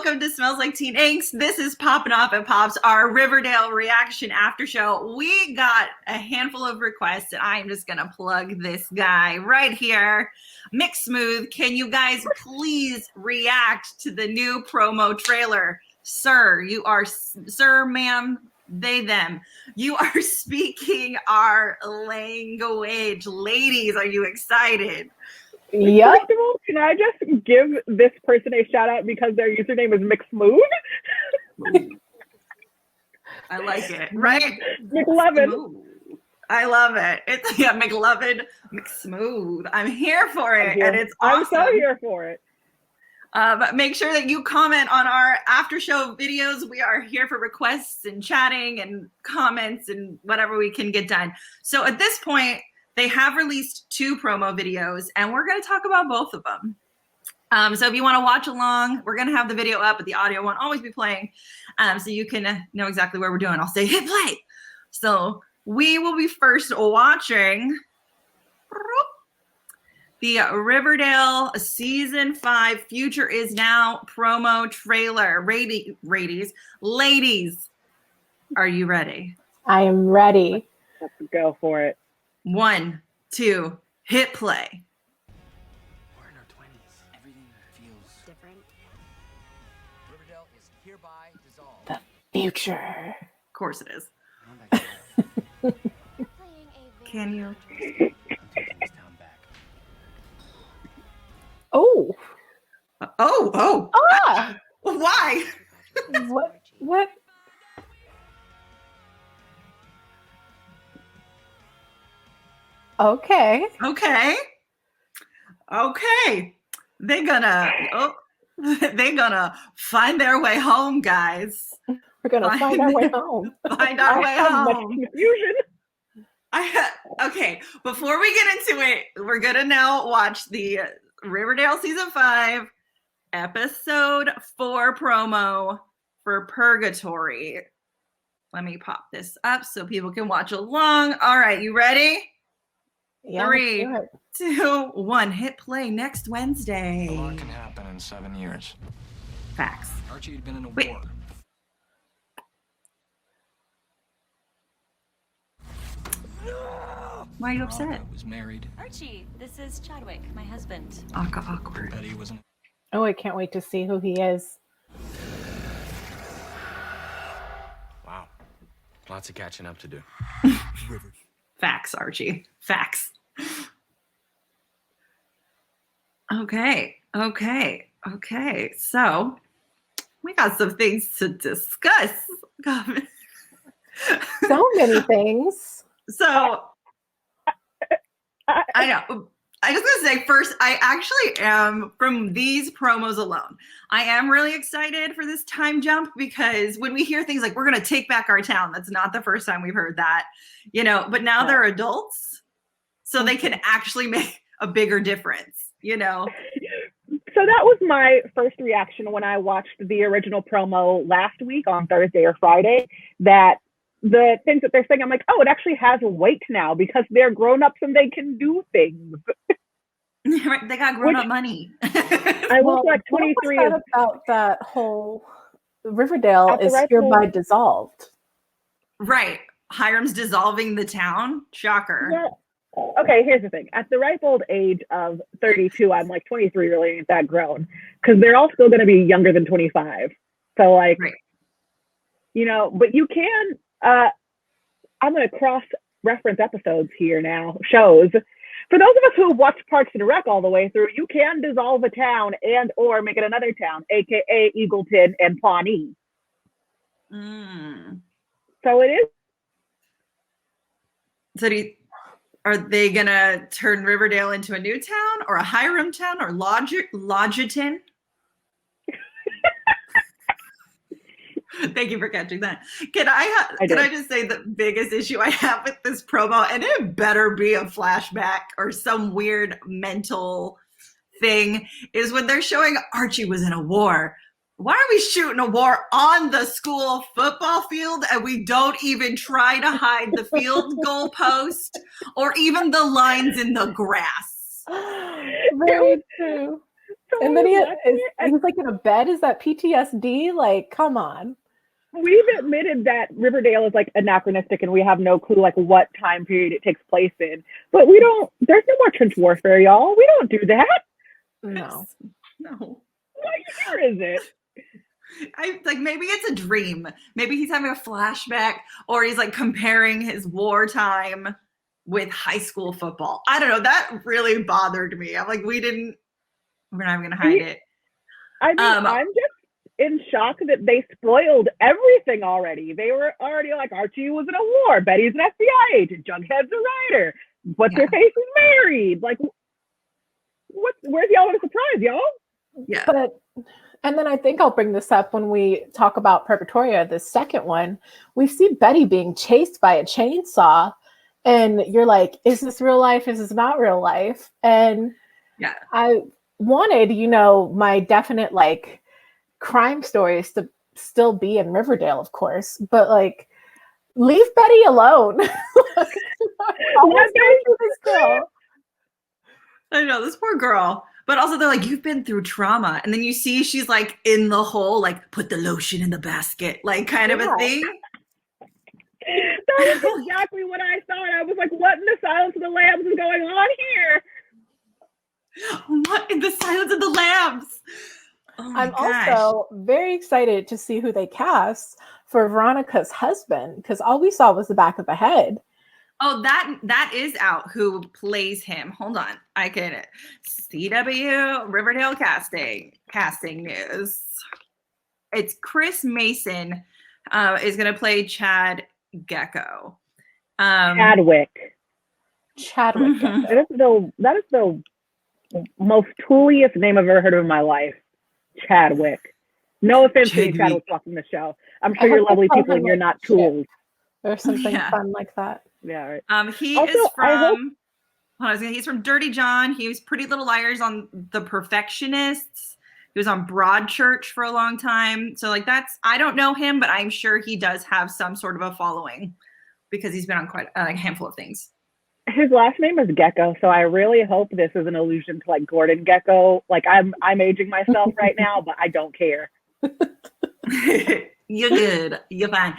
welcome to Smells Like Teen Angst. This is Poppin' Off at Pops, our Riverdale reaction after show. We got a handful of requests, and I'm just going to plug this guy right here. Mick Smooth, can you guys please react to the new promo trailer? Sir, ma'am, they, them. You are speaking our language. Ladies, are you excited? Yep. First of all, can I just give this person a shout out because their username is McSmooth? I like it, right? McLovin. I love it. It's McLovin, McSmooth. I'm here for it, and it's awesome. I'm so here for it. But make sure that you comment on our after show videos. We are here for requests and chatting and comments and whatever we can get done. So at this point, they have released 2 promo videos, and we're going to talk about both of them. So if you want to watch along, we're going to have the video up, but the audio won't always be playing, so you can know exactly where we're doing. I'll say hit play. So we will be first watching the Riverdale Season 5 Future Is Now promo trailer. Ladies, are you ready? I am ready. Let's go for it. 1, 2, hit play. We're in our 20s. Everything feels different. Riverdale is hereby dissolved. The future. Of course it is. Can you? Oh. Oh. Ah. Why? What? Okay. They're gonna find their way home, guys. We're gonna find our way home. Find our way home. Much confusion. Okay, before we get into it, we're gonna now watch the Riverdale Season 5, Episode 4 promo for Purgatory. Let me pop this up so people can watch along. All right, you ready? Yeah, 3, 2, 1. Hit play next Wednesday. A lot can happen in 7 years. Facts. Archie had been in a Wait. war. Why are you upset? Veronica was married. Archie, this is Chadwick, my husband. Awkward. Betty wasn't. Oh, I can't wait to see who he is. Wow. Lots of catching up to do. Facts, Archie. Facts. Okay. So we got some things to discuss. So many things. So I know. I just gonna say first, I actually am, from these promos alone, I am really excited for this time jump, because when we hear things like we're gonna take back our town, that's not the first time we've heard that, but now they're adults, so they can actually make a bigger difference, So that was my first reaction when I watched the original promo last week on Thursday or Friday, that the things that they're saying, I'm like, oh, it actually has weight now because they're grown-ups and they can do things. They got grown-up money. I look like 23. What was that about that whole Riverdale is hereby dissolved? Right. Hiram's dissolving the town. Shocker. Yeah. Okay, here's the thing. At the ripe old age of 32, I'm like 23 really ain't that grown, because they're all still going to be younger than 25. So like, right. But you can, I'm going to cross-reference episodes here now, shows. For those of us who watch Parks and Rec all the way through, you can dissolve a town and or make it another town, aka Eagleton and Pawnee. So it is. So are they gonna turn Riverdale into a new town, or a Hiram town, or Lodgeton? Thank you for catching that. Can I just say the biggest issue I have with this promo, and it better be a flashback or some weird mental thing, is when they're showing Archie was in a war. Why are we shooting a war on the school football field, and we don't even try to hide the field goal post or even the lines in the grass? Very true. And then he's like in a bed. Is that PTSD? Like, come on. We've admitted that Riverdale is like anachronistic and we have no clue like what time period it takes place in. But there's no more trench warfare, y'all. We don't do that. No. What year is it? I like maybe it's a dream. Maybe he's having a flashback or he's like comparing his wartime with high school football. I don't know. That really bothered me. I'm like, we're not even gonna hide it. I mean, I'm just in shock that they spoiled everything already. They were already like, Archie was in a war, Betty's an FBI agent, Jughead's a writer, what's her face is married. Like, where's the element of surprise, y'all? Yeah. And then I think I'll bring this up when we talk about Purgatory, the second one. We see Betty being chased by a chainsaw, and you're like, is this real life? Is this not real life? And yeah, I wanted, my definite like crime stories to still be in Riverdale, of course, but like, leave Betty alone. I know, this poor girl. But also they're like, you've been through trauma. And then you see she's like in the hole, like put the lotion in the basket, like kind of a thing. That is exactly what I thought. I was like, what in the Silence of the Lambs is going on here? What in the Silence of the Lambs? Oh my gosh. Also very excited to see who they cast for Veronica's husband, because all we saw was the back of the head. Oh, that is out. Who plays him? Hold on, I get it. CW Riverdale casting news. It's Chris Mason is going to play Chad Gecko. Chadwick. Mm-hmm. That is the most tooliest name I've ever heard of in my life. Chadwick. No offense to any Chadwick watching the show. I'm sure you're lovely people and you're not tools. Or something fun like that. Yeah, right. He also, is from he's from Dirty John. He was Pretty Little Liars on The Perfectionists. He was on Broadchurch for a long time. So like I don't know him, but I'm sure he does have some sort of a following because he's been on quite a handful of things. His last name is Gecko, so I really hope this is an allusion to like Gordon Gecko. Like I'm aging myself right now, but I don't care. You're good. You're fine.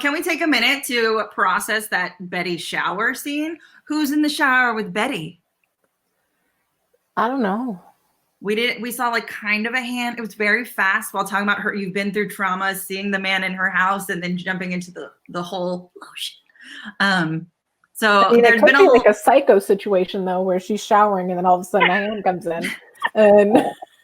Can we take a minute to process that Betty shower scene? Who's in the shower with Betty? I don't know. We saw like kind of a hand. It was very fast while talking about her. You've been through trauma, seeing the man in her house, and then jumping into the whole lotion. So there's been like a psycho situation though, where she's showering and then all of a sudden a hand comes in. And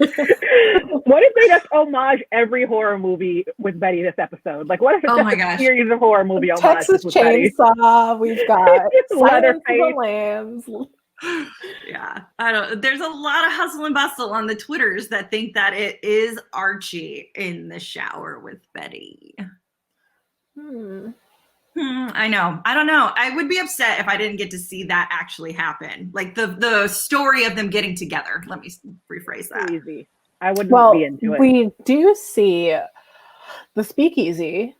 what if they just homage every horror movie with Betty this episode? Like, what if it's just a series of horror movie homages Texas with Chainsaw, Betty? We've got Silence of the Lambs. Yeah, I don't. There's a lot of hustle and bustle on the Twitters that think that it is Archie in the shower with Betty. I know. I don't know. I would be upset if I didn't get to see that actually happen. Like the story of them getting together. Let me rephrase that. Easy. I wouldn't be into it. We do see the speakeasy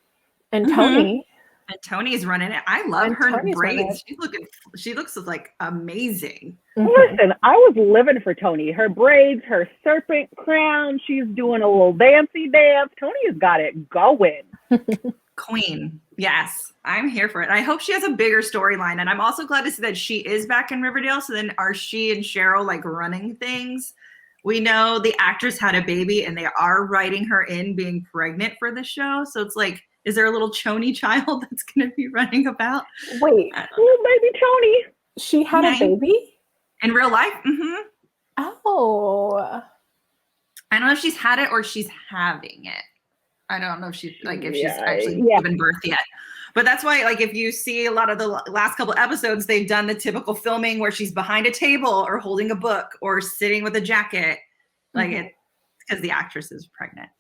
and Tony. And Tony's running it. I love her braids. She looks like amazing. Listen, I was living for Tony. Her braids, her serpent crown. She's doing a little dancey dance. Tony has got it going. Queen. Yes, I'm here for it. I hope she has a bigger storyline. And I'm also glad to see that she is back in Riverdale. So then are she and Cheryl like running things? We know the actress had a baby and they are writing her in being pregnant for the show. So it's like, is there a little Choni child that's going to be running about? Wait, little baby Choni. She had a baby? In real life? Oh. I don't know if she's had it or she's having it. I don't know if she's actually given birth yet. But that's why, like, if you see a lot of the last couple episodes, they've done the typical filming where she's behind a table or holding a book or sitting with a jacket. Like, it's because the actress is pregnant.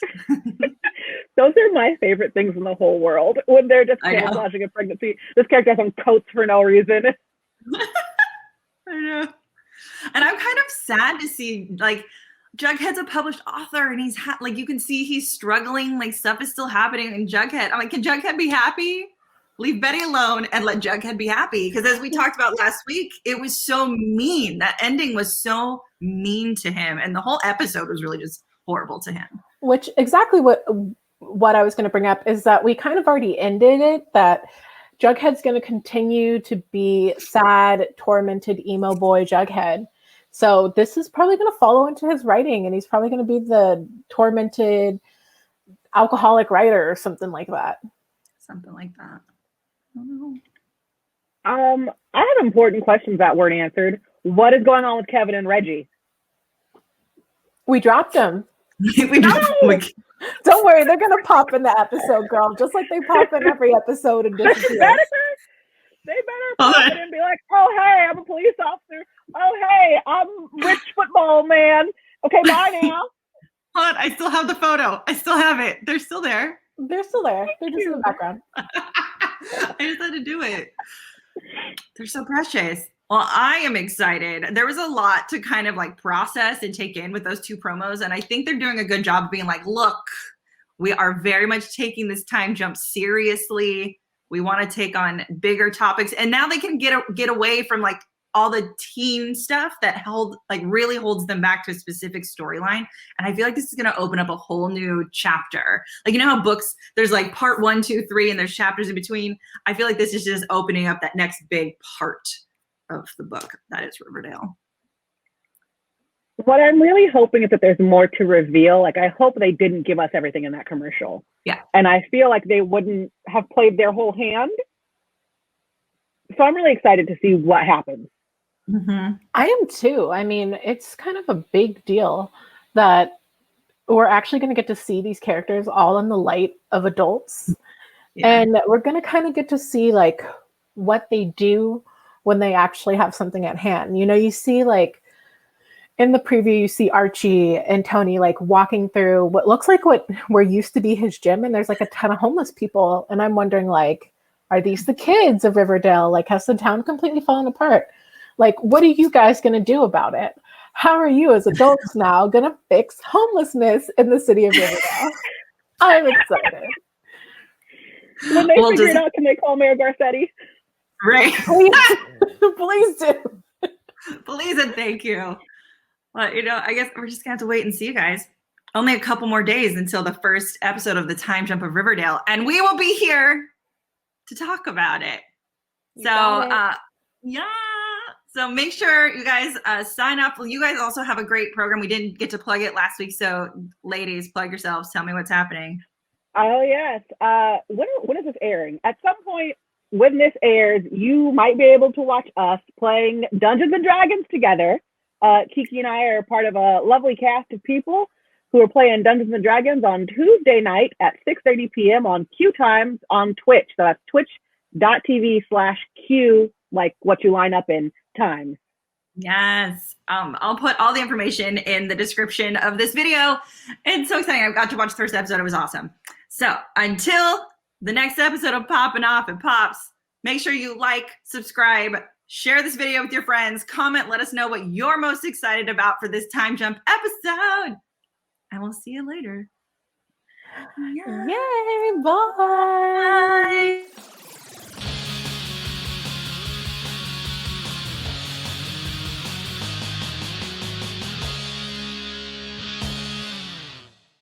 Those are my favorite things in the whole world. When they're just camouflaging a pregnancy. This character has on coats for no reason. I know. And I'm kind of sad to see, like, Jughead's a published author and he's like, you can see he's struggling, like stuff is still happening in Jughead. I'm like, can Jughead be happy? Leave Betty alone and let Jughead be happy. Because as we talked about last week, it was so mean. That ending was so mean to him. And the whole episode was really just horrible to him. Which exactly what I was going to bring up is that we kind of already ended it, that Jughead's going to continue to be sad, tormented emo boy Jughead. So this is probably going to follow into his writing, and he's probably going to be the tormented alcoholic writer or something like that. Something like that. I don't know. I have important questions that weren't answered. What is going on with Kevin and Reggie? We dropped them. we Don't worry, they're gonna pop in the episode, girl, just like they pop in every episode and disappear. They better pop in and be like, oh, hey, I'm a police officer. Oh, hey, I'm rich football man. Okay, bye now. Hold on, I still have the photo. I still have it. They're still there. They're still there. They're just in the background. I just had to do it. They're so precious. Well, I am excited. There was a lot to kind of like process and take in with those two promos. And I think they're doing a good job of being like, look, we are very much taking this time jump seriously. We want to take on bigger topics. And now they can get away from like all the teen stuff that really holds them back to a specific storyline. And I feel like this is going to open up a whole new chapter. Like, you know how books, there's like part 1, 2, 3, and there's chapters in between. I feel like this is just opening up that next big part of the book that is Riverdale. What I'm really hoping is that there's more to reveal. Like, I hope they didn't give us everything in that commercial. Yeah. And I feel like they wouldn't have played their whole hand. So I'm really excited to see what happens. Mm-hmm. I am too. I mean, it's kind of a big deal that we're actually going to get to see these characters all in the light of adults. Yeah. And we're going to kind of get to see like what they do when they actually have something at hand. You know, you see like in the preview, you see Archie and Tony like walking through what looks like where used to be his gym, and there's like a ton of homeless people. And I'm wondering, like, are these the kids of Riverdale? Like, has the town completely fallen apart? Like, what are you guys going to do about it? How are you as adults now going to fix homelessness in the city of Riverdale? I'm excited. When they figure it out, can they call Mayor Garcetti? Right. Please do. Please and thank you. Well, you know, I guess we're just going to have to wait and see, you guys. Only a couple more days until the first episode of the Time Jump of Riverdale, and we will be here to talk about it. Yeah. So make sure you guys sign up. Well, you guys also have a great program. We didn't get to plug it last week, so ladies, plug yourselves. Tell me what's happening. Oh, yes. When is this airing? At some point when this airs, you might be able to watch us playing Dungeons & Dragons together. Keiki and I are part of a lovely cast of people who are playing Dungeons & Dragons on Tuesday night at 6:30 p.m. on QueTimes on Twitch. So that's twitch.tv/Q, like what you line up in times. Yes. I'll put all the information in the description of this video. It's so exciting. I got to watch the first episode. It was awesome. So until the next episode of Poppin' Off and Pops, make sure you like, subscribe, share this video with your friends, comment, let us know what you're most excited about for this Time Jump episode. And we'll see you later. Yay, bye.